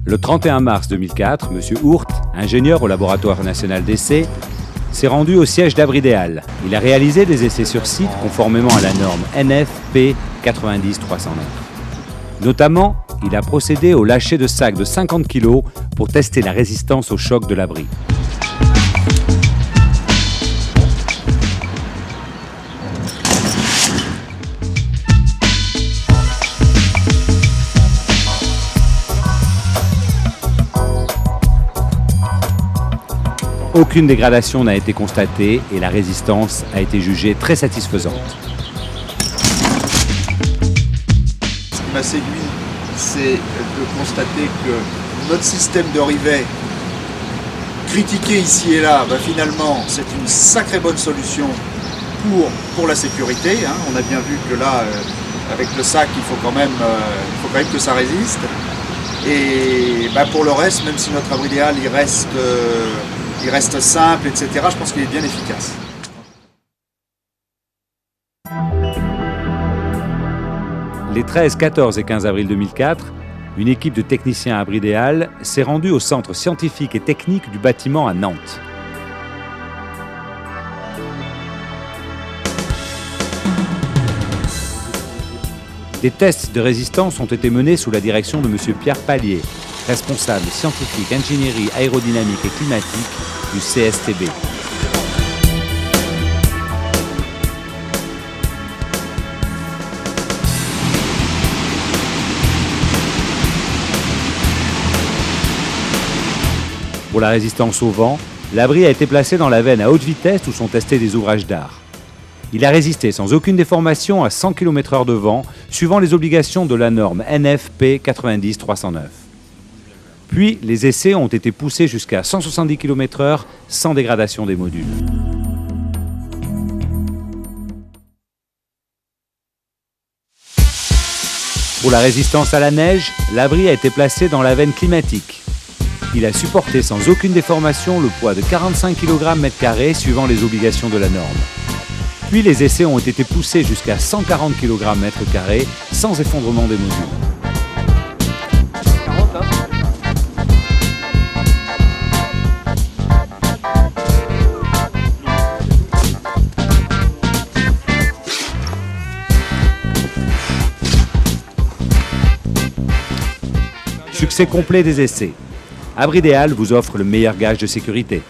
Le 31 mars 2004, M. Ourt, ingénieur au laboratoire national d'essais, s'est rendu au siège d'Abridéal. Il a réalisé des essais sur site conformément à la norme NFP 90309. Notamment, il a procédé au lâcher de sacs de 50 kg pour tester la résistance au choc de l'abri. Aucune dégradation n'a été constatée et la résistance a été jugée très satisfaisante. Ce qui m'a séduit, c'est de constater que notre système de rivet, critiqué ici et là, finalement, c'est une sacrée bonne solution pour la sécurité. On a bien vu que là, avec le sac, il faut quand même que ça résiste. Et pour le reste, même si notre Abridéal, il reste simple, etc., je pense qu'il est bien efficace. Les 13, 14 et 15 avril 2004, une équipe de techniciens Abridéal s'est rendue au centre scientifique et technique du bâtiment à Nantes. Des tests de résistance ont été menés sous la direction de M. Pierre Pallier, responsable scientifique, ingénierie aérodynamique et climatique du CSTB. Pour la résistance au vent, l'abri a été placé dans la veine à haute vitesse où sont testés des ouvrages d'art. Il a résisté sans aucune déformation à 100 km/h de vent, suivant les obligations de la norme NFP 90309. Puis, les essais ont été poussés jusqu'à 170 km/h sans dégradation des modules. Pour la résistance à la neige, l'abri a été placé dans la veine climatique. Il a supporté sans aucune déformation le poids de 45 kg/m² suivant les obligations de la norme. Puis les essais ont été poussés jusqu'à 140 kg/m² sans effondrement des modules. Succès complet des essais. Abridéal vous offre le meilleur gage de sécurité.